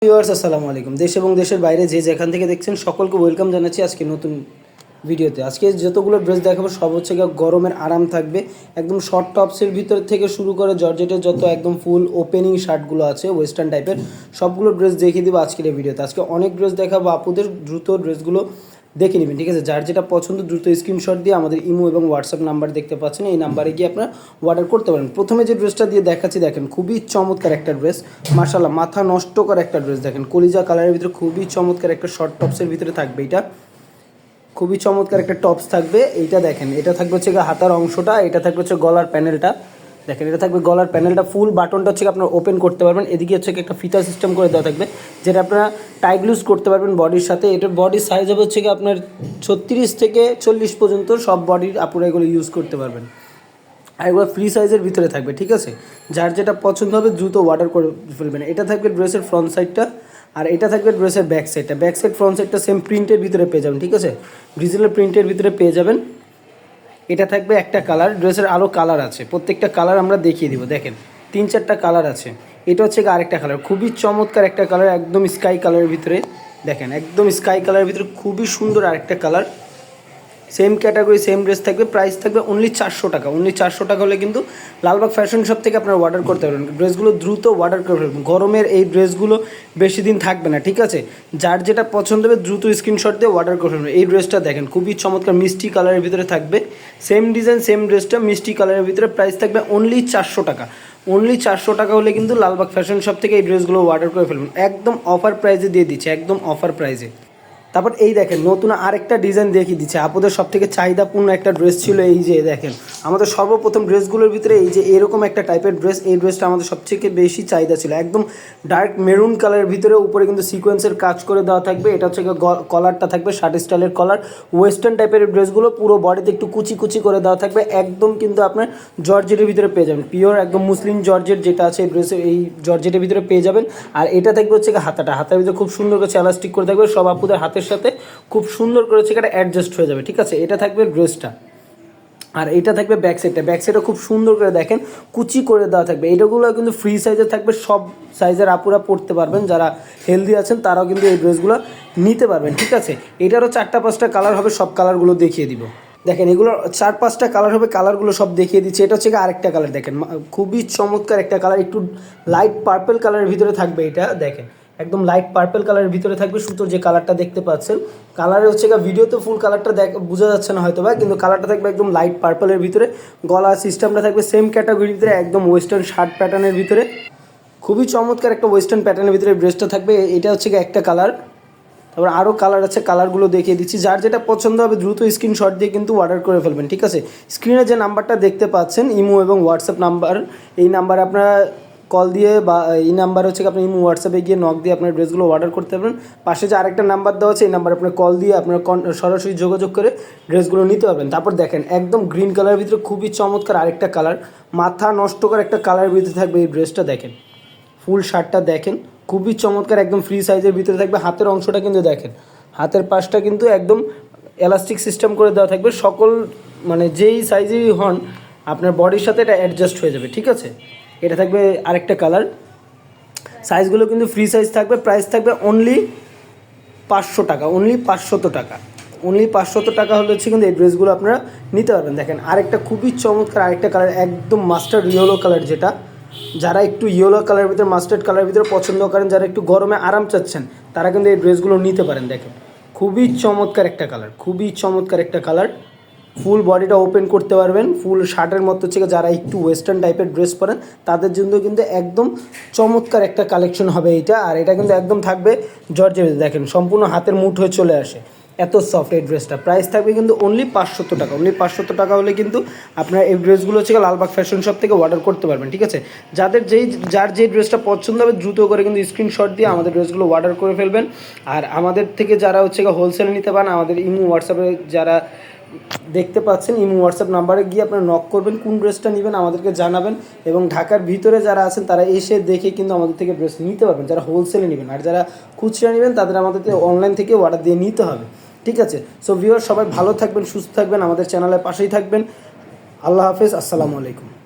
Viewers আসসালামু আলাইকুম। দেশ এবং দেশের বাইরে যে যেখান থেকে দেখছেন সকলকে ওয়েলকাম জানাচ্ছি আজকে নতুন ভিডিওতে। আজকে যতগুলো ড্রেস দেখাবো সব হচ্ছে গরমের আরাম থাকবে। একদম শর্ট টপসের ভিতর থেকে শুরু করে জর্জেটের যত একদম ফুল ওপেনিং শার্টগুলো আছে ওয়েস্টার্ন টাইপের সবগুলো ড্রেস দেখিয়ে দেবো আজকের এই ভিডিওতে। আজকে অনেক ড্রেস দেখাবো, আপুদের দ্রুত ড্রেসগুলো দেখে নেবেন, ঠিক আছে? যার যেটা পছন্দ দ্রুত স্ক্রিনশট দিয়ে আমাদের ইমো এবং হোয়াটসঅ্যাপ নাম্বার দেখতে পাচ্ছেন, এই নাম্বারে গিয়ে আপনারা অর্ডার করতে পারেন। প্রথমে যে ড্রেসটা দিয়ে দেখাচ্ছি দেখেন, খুবই চমৎকার একটা ড্রেস, মাশাআল্লাহ মাথা নষ্ট করা একটা ড্রেস। দেখেন কলিজা কালারের ভিতরে খুবই চমৎকার একটা শর্ট টপসের ভিতরে থাকবে, এটা খুবই চমৎকার একটা টপস থাকবে। এইটা দেখেন, এটা থাকবে হচ্ছে হাতার অংশটা, এটা থাকবে হচ্ছে গলার প্যানেলটা। দেখেন এটা থাকবে গলার প্যানেলটা, ফুল বাটনটা হচ্ছে আপনারা ওপেন করতে পারবেন। এদিকে হচ্ছে একটা ফিতা সিস্টেম করে দেওয়া থাকবে, যেটা আপনারা টাইট লুজ করতে পারবেন বডির সাথে। এটার বডির সাইজ হবে হচ্ছে আপনার 36 থেকে 40 পর্যন্ত সব বডির আপুরা এগুলো ইউজ করতে পারবেন। আর এগুলো ফ্রি সাইজের ভিতরে থাকবে, ঠিক আছে? যার যেটা পছন্দ হবে দ্রুত অর্ডার করে ফেলবেন। এটা থাকবে ড্রেসের ফ্রন্ট সাইডটা, আর এটা থাকবে ড্রেসের ব্যাক সাইডটা। ব্যাক সাইড ফ্রন্ট সাইডটা সেম প্রিন্টের ভিতরে পেয়ে যাবেন, ঠিক আছে? ডিজিটাল প্রিন্টের ভিতরে পেয়ে যাবেন। এটা থাকবে একটা কালার, ড্রেসের আরও কালার আছে, প্রত্যেকটা কালার আমরা দেখিয়ে দিব। দেখেন 3-4টা কালার আছে। এটা হচ্ছে আরেকটা কালার, খুবই চমৎকার একটা কালার, একদম স্কাই কালারের ভিতরে। দেখেন একদম স্কাই কালারের ভিতরে খুবই সুন্দর আরেকটা colour. Same category same dress থাকবে, প্রাইস থাকবে অনলি 400 টাকা। অনলি 400 টাকা হলে কিন্তু লালবাগ ফ্যাশন শপ থেকে আপনারা অর্ডার করতে পারবেন। ড্রেসগুলো দ্রুত অর্ডার করে ফেলবেন, গরমের এই ড্রেসগুলো বেশি দিন থাকবে না, ঠিক আছে? যার যেটা পছন্দ হবে দ্রুত স্ক্রিনশট দিয়ে অর্ডার করে ফেলবেন। এই ড্রেসটা দেখেন খুবই চমৎকার মিষ্টি কালারের ভিতরে থাকবে, সেম ডিজাইন সেম ড্রেসটা মিষ্টি কালারের ভিতরে, প্রাইস থাকবে অনলি 400 টাকা। অনলি 400 টাকা হলে কিন্তু লালবাগ ফ্যাশন শপ থেকে এই ড্রেসগুলো অর্ডার করে ফেলবেন, একদম অফার প্রাইসে দিয়ে দিচ্ছে, একদম অফার প্রাইসে। তারপর এই দেখেন নতুন আরেকটা ডিজাইন দেখিয়ে দিচ্ছে, আপনাদের সব থেকে চাহিদাপূর্ণ একটা ড্রেস ছিল। এই যে দেখেন আমাদের সর্বপ্রথম ড্রেসগুলোর ভিতরে এই যে এরকম একটা টাইপের ড্রেস, এই ড্রেসটা আমাদের সবথেকে বেশি চাহিদা ছিল। একদম ডার্ক মেরুন কালারের ভিতরে, উপরে কিন্তু সিকোয়েন্সের কাজ করে দেওয়া থাকবে। এটা হচ্ছে কলারটা থাকবে শার্ট স্টাইলের কলার। ওয়েস্টার্ন টাইপের ড্রেসগুলো পুরো বডিতে একটু কুচি কুচি করে দেওয়া থাকবে, একদম কিন্তু আপনার জর্জেটের ভিতরে পেয়ে যাবেন, পিওর একদম মুসলিম জর্জেট যেটা আছে এই ড্রেসে, এই জর্জেটের ভিতরে পেয়ে যাবেন। আর এটা থাকবে হচ্ছে হাতাটা, হাতের ভিতরে খুব সুন্দর করে এলাস্টিক করে থাকবে, সব আপুদের হাতের সাথে খুব সুন্দর করে হচ্ছে এটা অ্যাডজাস্ট হয়ে যাবে, ঠিক আছে? এটা থাকবে ড্রেসটা। আর এটা থাকবে ব্যাক সাইডটা, ব্যাক সাইডটা খুব সুন্দর করে দেখেন কুচি করে দেওয়া থাকবে। এটাগুলো কিন্তু ফ্রি সাইজে থাকবে, সব সাইজের আপুরা পরতে পারবেন, যারা হেলদি আছেন তারাও কিন্তু এই ড্রেসগুলো নিতে পারবেন, ঠিক আছে? এটারও 4-5টা কালার হবে, সব কালারগুলো দেখিয়ে দিব। দেখেন এগুলো 4-5টা কালার হবে, কালারগুলো সব দেখিয়ে দিচ্ছি। এটা হচ্ছে আরেকটা কালার, দেখেন খুবই চমৎকার একটা কালার, একটু লাইট পার্পল কালারের ভিতরে থাকবে। এটা দেখেন একদম লাইট পার্পল কালারের ভিতরে থাকবে, সুতোর যে কালারটা দেখতে পাচ্ছেন, কালারে হচ্ছে ভিডিওতে ফুল কালারটা বোঝা যাচ্ছে না হয়তো বা, কিন্তু কালারটা থাকবে একদম লাইট পার্পলের ভিতরে। গলা সিস্টেমটা থাকবে সেম ক্যাটাগরির ভিতরে, একদম ওয়েস্টার্ন শার্ট প্যাটার্নের ভিতরে, খুবই চমৎকার একটা ওয়েস্টার্ন প্যাটার্নের ভিতরে ড্রেসটা থাকবে। এটা হচ্ছে একটা কালার, তারপর আরও কালার আছে, কালারগুলো দেখিয়ে দিচ্ছি। যার যেটা পছন্দ হবে দ্রুত স্ক্রিনশট দিয়ে কিন্তু অর্ডার করে ফেলবেন, ঠিক আছে? স্ক্রিনে যে নাম্বারটা দেখতে পাচ্ছেন ইমো এবং হোয়াটসঅ্যাপ নাম্বার, এই নাম্বারে আপনারা কল দিয়ে বা এই নাম্বার হচ্ছে আপনি ইমো হোয়াটসঅ্যাপে গিয়ে নক দিয়ে আপনার ড্রেসগুলো অর্ডার করতে পারবেন। পাশে যে আরেকটা নাম্বার দেওয়া আছে এই নাম্বার আপনার কল দিয়ে আপনার সরাসরি যোগাযোগ করে ড্রেসগুলো নিতে পারবেন। তারপর দেখেন একদম গ্রিন কালারের ভিতরে খুবই চমৎকার আরেকটা কালার, মাথা নষ্ট করে একটা কালারের ভিতরে থাকবে এই ড্রেসটা। দেখেন ফুল শার্টটা দেখেন খুবই চমৎকার, একদম ফ্রি সাইজের ভিতরে থাকবে। হাতের অংশটা কিন্তু দেখেন, হাতের পাশটা কিন্তু একদম এলাস্টিক সিস্টেম করে দেওয়া থাকবে, সকল মানে যেই সাইজেরই হন আপনার বডির সাথে এটা অ্যাডজাস্ট হয়ে যাবে, ঠিক আছে? এটা থাকবে আরেকটা কালার, সাইজগুলো কিন্তু ফ্রি সাইজ থাকবে, প্রাইস থাকবে অনলি 500 টাকা। অনলি 500 টাকা, অনলি 500 টাকা হলে হচ্ছে কিন্তু এই ড্রেসগুলো আপনারা নিতে পারবেন। দেখেন আরেকটা খুবই চমৎকার আরেকটা কালার, একদম মাস্টার্ড ইয়েলো কালার, যেটা যারা একটু ইয়েলো কালারের ভিতরে মাস্টার্ড কালারের ভিতরে পছন্দ করেন, যারা একটু গরমে আরাম চাচ্ছেন, তারা কিন্তু এই ড্রেসগুলো নিতে পারেন। দেখেন খুবই চমৎকার একটা কালার, খুবই চমৎকার একটা কালার, ফুল বডিটা ওপেন করতে পারবেন, ফুল শার্টের মতো হচ্ছে যারা একটু ওয়েস্টার্ন টাইপের ড্রেস পরেন তাদের জন্য কিন্তু একদম চমৎকার একটা কালেকশন হবে এইটা। আর এটা কিন্তু একদম থাকবে জর্জের, দেখেন সম্পূর্ণ হাতের মুঠ হয়ে চলে আসে, এত সফট এই ড্রেসটা। প্রাইস থাকবে কিন্তু অনলি 500 টাকা। অনলি 500 টাকা হলে কিন্তু আপনার এই ড্রেসগুলো হচ্ছে লালবাগ ফ্যাশন শপ থেকে অর্ডার করতে পারবেন, ঠিক আছে? যার যেই ড্রেসটা পছন্দ হবে দ্রুত করে কিন্তু স্ক্রিনশট দিয়ে আমাদের ড্রেসগুলো অর্ডার করে ফেলবেন। আর আমাদের থেকে যারা হচ্ছে হোলসেলে নিতে পারেন, আমাদের ইমো হোয়াটসঅ্যাপে যারা দেখতে পাচ্ছেন ইমো হোয়াটসঅ্যাপ নাম্বারে গিয়ে আপনারা নক করবেন, কোন ড্রেসটা নেবেন আমাদেরকে জানাবেন, এবং ঢাকার ভিতরে যারা আছেন তারা এসে দেখে কিন্তু আমাদের থেকে ড্রেস নিতে পারবেন, যারা হোলসেলে নেবেন। আর যারা খুচরা নেবেন তাদের আমাদের অনলাইন থেকে অর্ডার দিয়ে নিতে হবে, ঠিক আছে? সো ভিউয়ার সবাই ভালো থাকবেন, সুস্থ থাকবেন, আমাদের চ্যানেলের পাশেই থাকবেন। আল্লাহ হাফেজ, আসসালামু আলাইকুম।